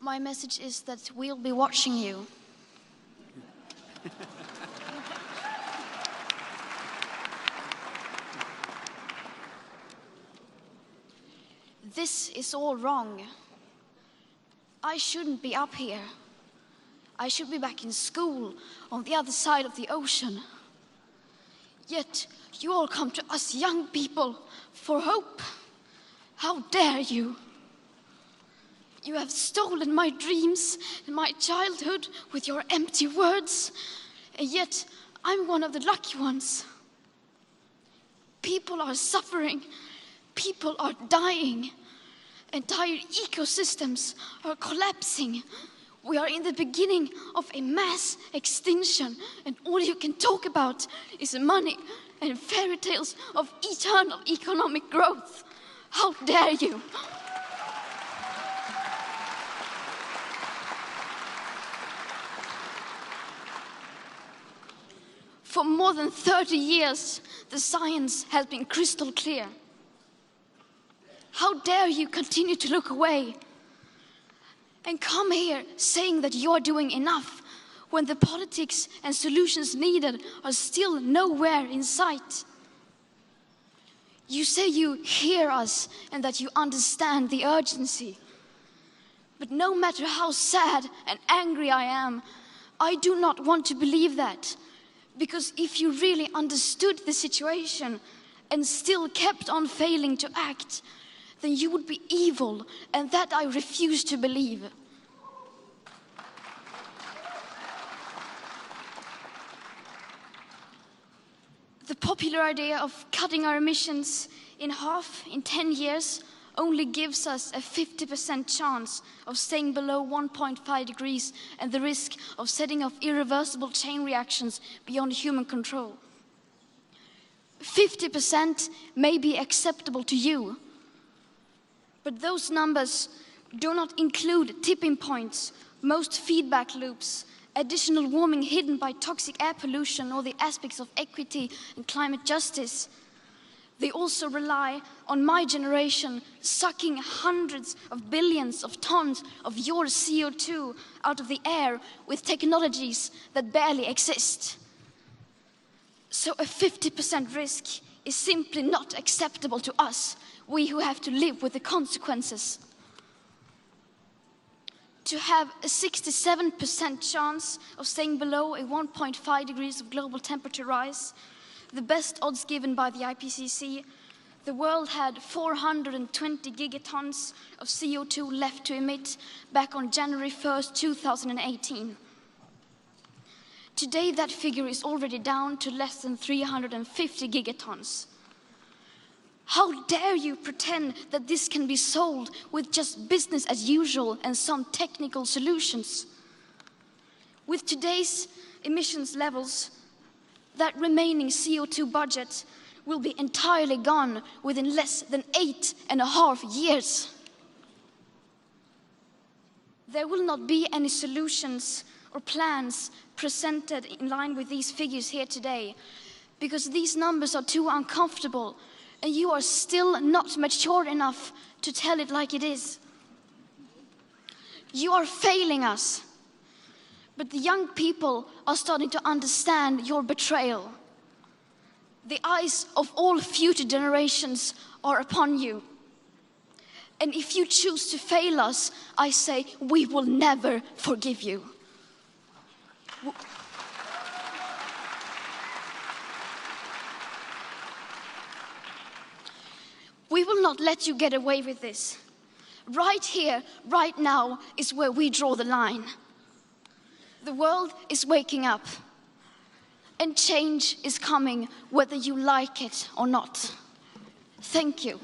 My message is that we'll be watching you. This is all wrong. I shouldn't be up here. I should be back in school on the other side of the ocean. Yet you all come to us young people for hope. How dare you? You have stolen my dreams and my childhood with your empty words, and yet I'm one of the lucky ones. People are suffering, people are dying, entire ecosystems are collapsing. We are in the beginning of a mass extinction, and all you can talk about is money and fairy tales of eternal economic growth. How dare you? For more than 30 years, the science has been crystal clear. How dare you continue to look away and come here saying that you're doing enough when the politics and solutions needed are still nowhere in sight? You say you hear us and that you understand the urgency. But no matter how sad and angry I am, I do not want to believe that. Because if you really understood the situation and still kept on failing to act, then you would be evil, and that I refuse to believe. The popular idea of cutting our emissions in half in 10 years only gives us a 50% chance of staying below 1.5 degrees and the risk of setting off irreversible chain reactions beyond human control. 50% may be acceptable to you, but those numbers do not include tipping points, most feedback loops, additional warming hidden by toxic air pollution, or the aspects of equity and climate justice. They also rely on my generation sucking hundreds of billions of tons of your CO2 out of the air with technologies that barely exist. So a 50% risk is simply not acceptable to us, we who have to live with the consequences. To have a 67% chance of staying below a 1.5 degrees of global temperature rise, the best odds given by the IPCC, the world had 420 gigatons of CO2 left to emit back on January 1st, 2018. Today, that figure is already down to less than 350 gigatons. How dare you pretend that this can be solved with just business as usual and some technical solutions? With today's emissions levels, that remaining CO2 budget will be entirely gone within less than 8.5 years. There will not be any solutions or plans presented in line with these figures here today, because these numbers are too uncomfortable and you are still not mature enough to tell it like it is. You are failing us. But the young people are starting to understand your betrayal. The eyes of all future generations are upon you. And if you choose to fail us, I say we will never forgive you. We will not let you get away with this. Right here, right now, is where we draw the line. The world is waking up, and change is coming whether you like it or not. Thank you.